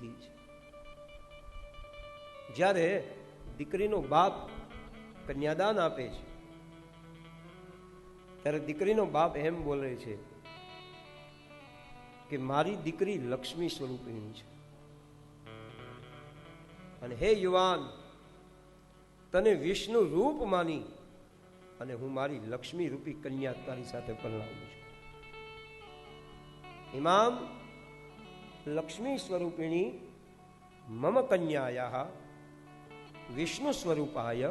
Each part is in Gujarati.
જિંદગી છે. જ્યારે દીકરીનો બાપ કન્યાદાન આપે છે ત્યારે દીકરીનો બાપ એમ બોલે છે કે મારી દીકરી લક્ષ્મી સ્વરૂપિણી છે, અને હે યુવાન, તને વિષ્ણુ રૂપ માની અને હું મારી લક્ષ્મી રૂપી કન્યા તારી સાથે પરણાવું છું. ઇમામ લક્ષ્મી સ્વરૂપિણી મમ કન્યાયા વિષ્ણુ સ્વરૂપાય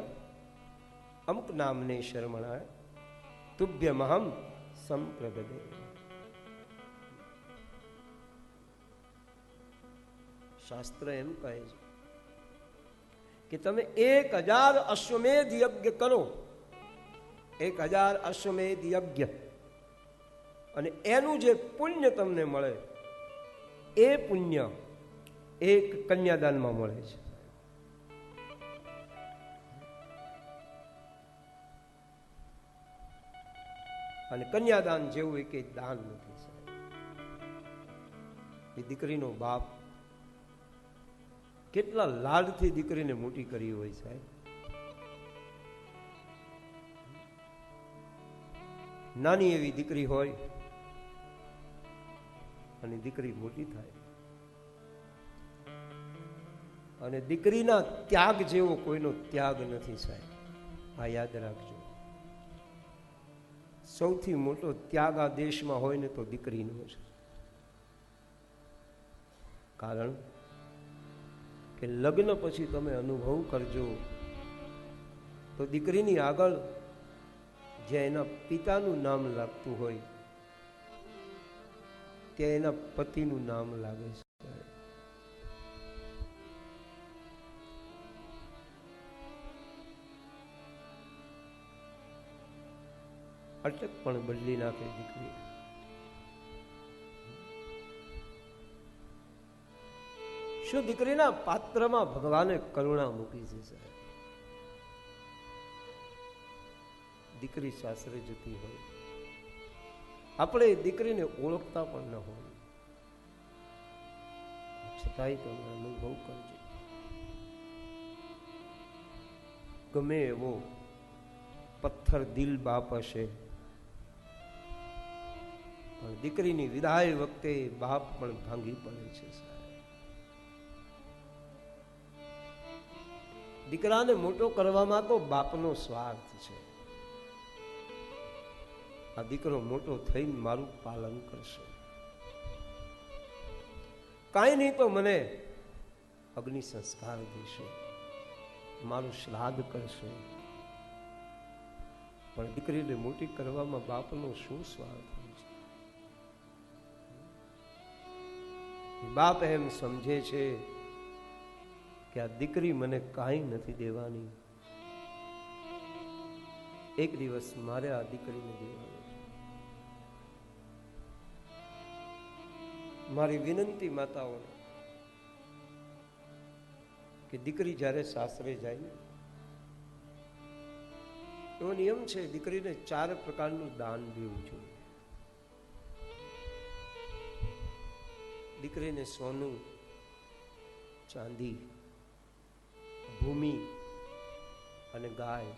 અમુક નામને શર્મણાય તુભ્યમહમ સંપ્રગદે. શાસ્ત્ર એમ કહે છે કે તમે 1000 અશ્વમેધ યજ્ઞ કરો, 1000 અશ્વમેધ યજ્ઞ, અને એનું જે પુણ્ય તમને મળે એ પુણ્ય એક કન્યાદાનમાં મળે છે. અને કન્યાદાન જેવું કે દાન નથી સાહેબ. એ દીકરીનો બાપ કેટલા લાડથી દીકરીને મોટી કરી હોય સાહેબ. નાની એવી દીકરી હોય અને દીકરી મોટી થાય, અને દીકરીના ત્યાગ જેવો કોઈનો ત્યાગ નથી સાહેબ. આ યાદ રાખજો. સૌથી મોટો ત્યાગ આ દેશમાં હોય ને તો દીકરીનો છે. કારણ કે લગ્ન પછી તમે અનુભવ કરજો તો દીકરીની આગળ જ્યાં એના પિતાનું નામ લાગતું હોય ત્યાં એના પતિનું નામ લાગે છે. અટક પણ બદલી નાખે દીકરી. શું દીકરીના પાત્રમાં ભગવાને કરુણા મૂકી છે સાહેબ. દીકરી સાસરે જતી હોય, આપણે દીકરીને ઓળખતા પણ ન હોય, છતાંય તમે અનુભવ કરજો. ગમે એવો પથ્થર દિલ બાપ હશે પણ દીકરીની વિદાય વખતે બાપ પણ ભાંગી પડે છે સાહેબ. દીકરાને મોટો કરવામાં તો બાપનો સ્વાર્થ છે. આ દીકરો મોટો થઈને મારું પાલન કરશે, કાંઈ નહીં તો મને અગ્નિ સંસ્કાર દેશે, મારું શ્રાદ્ધ કરશે. પણ દીકરીને મોટી કરવામાં બાપનો શું સ્વાર્થ હોય છે? બાપ એમ સમજે છે કે આ દીકરી મને કાંઈ નથી દેવાની, એક દિવસ મારે આ દીકરીને દેવાની છે. મારી વિનંતી માતાઓને કે દીકરી જ્યારે સાસરે જાય ને એવો નિયમ છે, દીકરીને 4 પ્રકારનું દાન દેવું જોઈએ. દીકરીને સોનું, ચાંદી, ભૂમિ અને ગાય,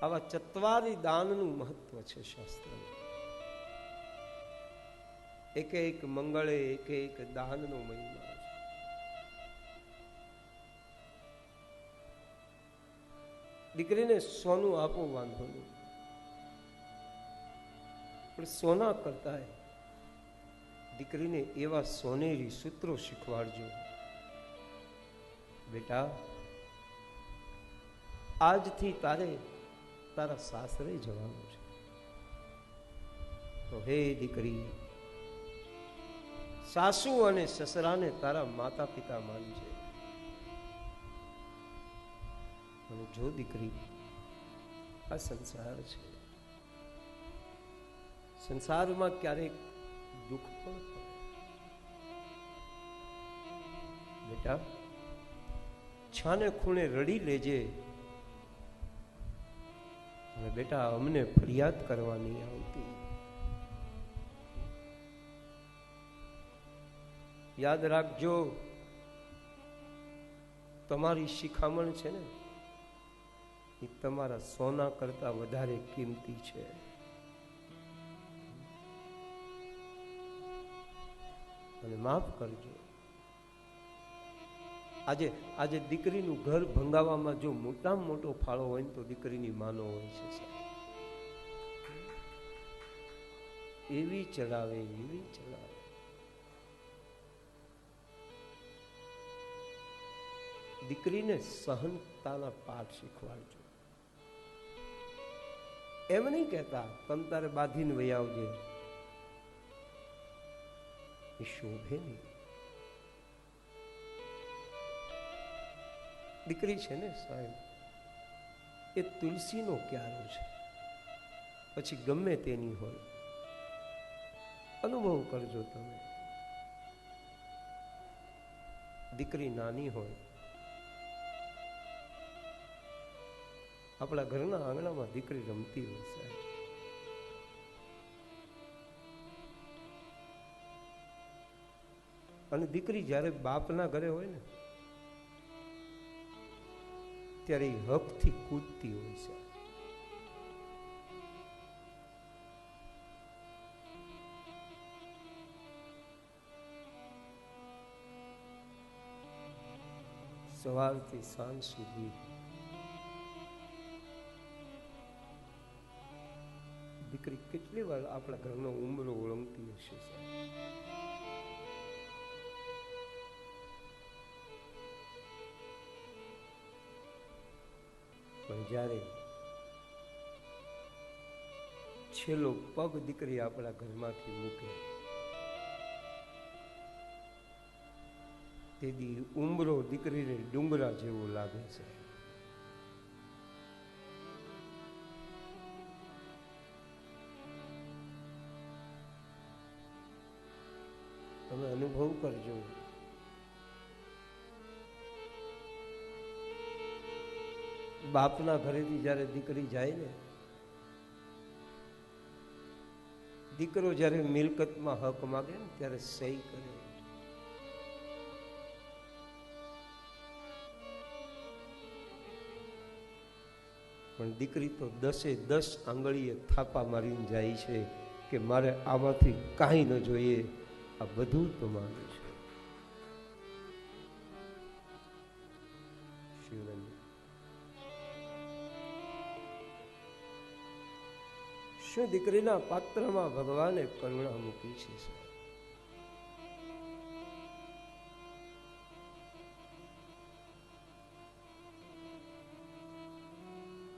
આવા ચત્વારી દાનનું મહત્વ છે શાસ્ત્રમાં. એક એક મંગળે એક એક દાનનો મહિમા છે. દીકરીને સોનું આપો વાંધો નહીં, પણ સોના કરતા દીકરીને એવા સોનેરી સૂત્રો શીખવાડજો. બેટા, આજથી તારે તારા સાસરે જવાનું છે, તો હે દીકરી, સાસુ અને સસરાને તારા માતા પિતા માનજે. અને જો દીકરી, આ સંસાર છે, સંસારમાં ક્યારેક દુઃખ પણ પડે. બેટા, છાને ખૂણે રડી લેજે, અને બેટા અમને ફરિયાદ કરવાની આવતી. યાદ રાખજો, તમારી શિખામણ છે ને એ તમારા સોના કરતા વધારે કિંમતી છે. અને માફ કરજો, આજે દીકરીનું ઘર ભંગાવામાં જો મોટામાં મોટો ફાળો હોય ને તો દીકરીની માનો હોય છે સાહેબ. એવી ચડાવે. દીકરીને સહનતાના પાઠ શીખવાડજો. એમ નહીં કહેતા તમ તારે બાંધીને વહી આવજે, એ શોભે નહીં. દીકરી છે ને સાહેબ, એ તુલસીનો ક્યારો છે, પછી ગમે તેની હોય. અનુભવ કરજો તમે. દીકરી નાની હોય, આપણા ઘરના આંગણામાં દીકરી રમતી હોય સાહેબ, અને દીકરી જ્યારે બાપના ઘરે હોય ને ત્યારે એ હકથી કૂદતી હોય છે. સવારથી સાંજ સુધી દીકરી કેટલી વાર આપણા ઘરનો ઉંબરો ઓળંગતી હશે સાહેબ. પણ જ્યારે છેલ્લો પગ દીકરી આપણા ઘરમાંથી મૂકે તેથી ઉંબરો દીકરીને ડુંગરા જેવો લાગે છે. તમે અનુભવ કરજો. બાપના ઘરેથી જ્યારે દીકરી જાય ને, દીકરો જ્યારે મિલકતમાં હક માગે ને ત્યારે સહી કરે. પણ દીકરી તો 10 આંગળીએ થાપા મારીને જાય છે કે મારે આમાંથી કાંઈ ન જોઈએ, આ બધું તમારું છે. શું દીકરીના પાત્રમાં ભગવાને કરુણા મૂકી છે?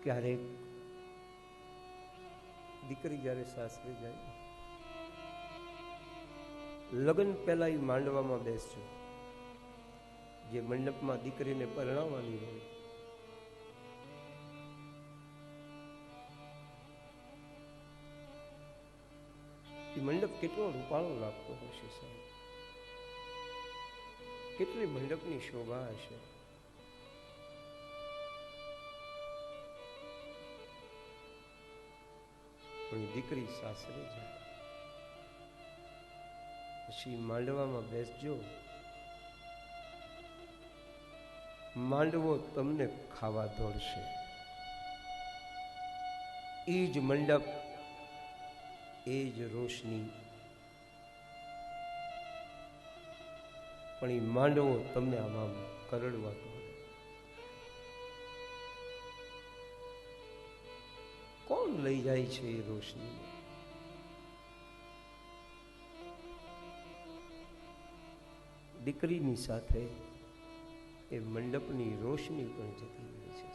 ક્યારેક દીકરી જ્યારે સાસરે જાય, લગ્ન પહેલા એ માંડવામાં બેસજો, જે મંડપમાં દીકરીને પરણાવવાની હોય. એ મંડપ કેટલો રૂપાળો લાગતો હશે સાહેબ, કેટલી મંડપની શોભા હશે. પણ દીકરી સાસરે જાય પછી માંડવામાં બેસજો, માંડવો તમને ખાવા દોડશે. એ જ મંડપ, એ જ રોશની, પણ એ માંડવો તમને આમાં કરડવા દોડે. કોણ લઈ જાય છે એ રોશની? દીકરીની સાથે એ મંડપની રોશની પણ જતી રહે છે.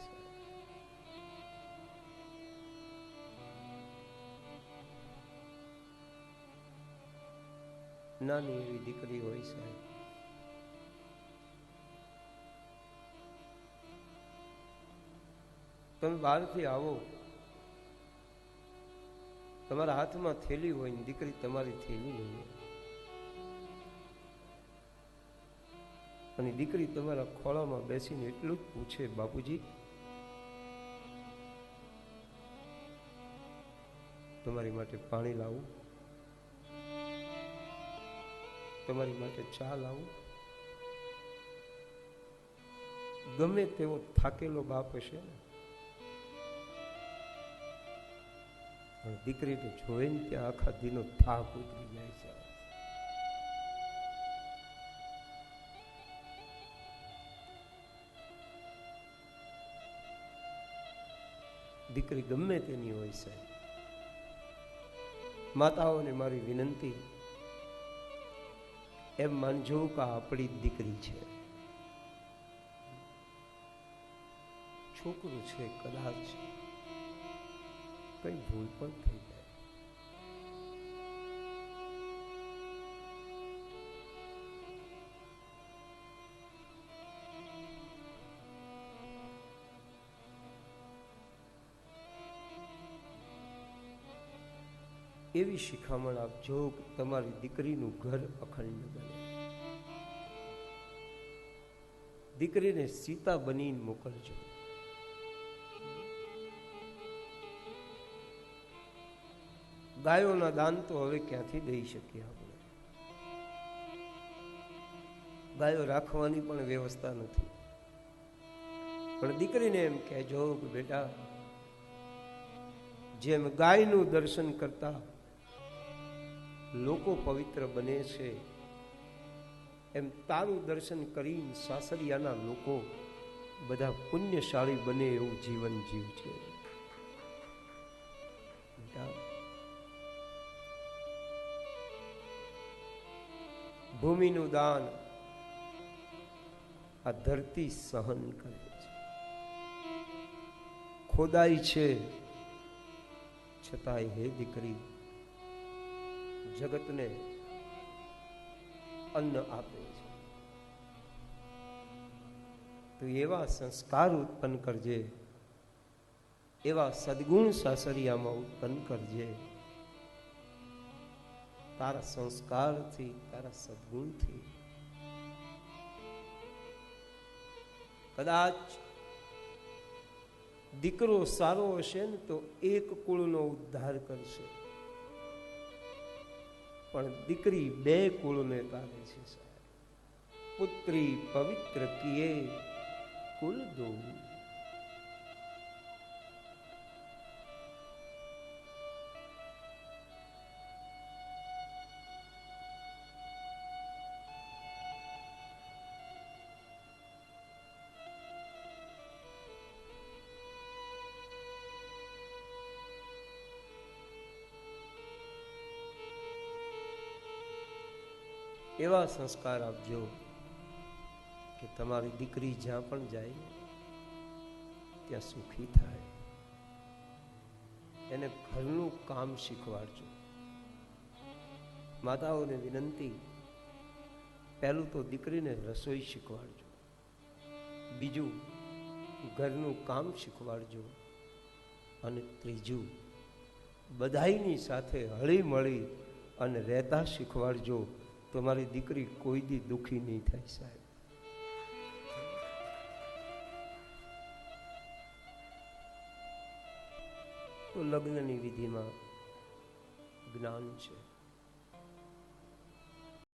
નાની એવી દીકરી હોય સાહેબ, તમે બહારથી આવો, તમારા હાથમાં થેલી હોય ને દીકરી તમારી થેલી લઈને, અને દીકરી તમારા ખોળામાં બેસીને એટલું જ પૂછે, બાપુજી તમારી માટે પાણી લાવું? તમારી માટે ચા લાવું? ગમે તેવો થાકેલો બાપ હશે ને, પણ દીકરીને જોઈને ત્યાં આખા દીનો થાક ઉતરી જાય છે. દીકરી ગમે તેની હોય સાહેબ, માતાઓને મારી વિનંતી, એમ માનજો કે આપણી દીકરી છે. છોકરું છે, કદાચ કઈ ભૂલ પણ થઈ જાય. એવી શિખામણ આપજો કે તમારી દીકરીનું ઘર અખંડ બને. દીકરીને સીતા બનીને મોકલજો. ગાયોના દાન તો હવે ક્યાંથી દઈ શકીએ આપણે? ગાયો રાખવાની પણ વ્યવસ્થા નથી. પણ દીકરીને એમ કહેજો કે બેટા, જેમ ગાયનું દર્શન કરતા લોકો પવિત્ર બને છે, એમ તારું દર્શન કરીને સાસરિયાના લોકો બધા પુણ્યશાળી બને એવું જીવન જીવજે. ભૂમિનું દાન આ ધરતી સહન કરે છે. ખોદાઈ છે છતાંય હે દીકરી જગતને અન્ન આપે છે. તો એવા સંસ્કાર ઉત્પન્ન કરજે, એવા સદગુણ સાસરિયામાં ઉત્પન્ન કરજે. તારા સંસ્કારથી, તારા સદગુણથી કદાચ દીકરો સારો હશે ને તો એક કુળનો ઉદ્ધાર કરશે, પણ દીકરી બે કુળને તારે છે સાહેબ. પુત્રી પવિત્ર કિએ કુલ દો. એવા સંસ્કાર આપજો કે તમારી દીકરી જ્યાં પણ જાય ત્યાં સુખી થાય. એને ઘરનું કામ શીખવાડજો. માતાઓને વિનંતી, પહેલું તો દીકરીને રસોઈ શીખવાડજો, બીજું ઘરનું કામ શીખવાડજો, અને ત્રીજું બધાઈની સાથે હળી મળી અને રહેતા શીખવાડજો. તમારી દીકરી કોઈ દી દુખી નહીં થાય સાહેબ. તો લગ્નની વિધિમાં જ્ઞાન છે.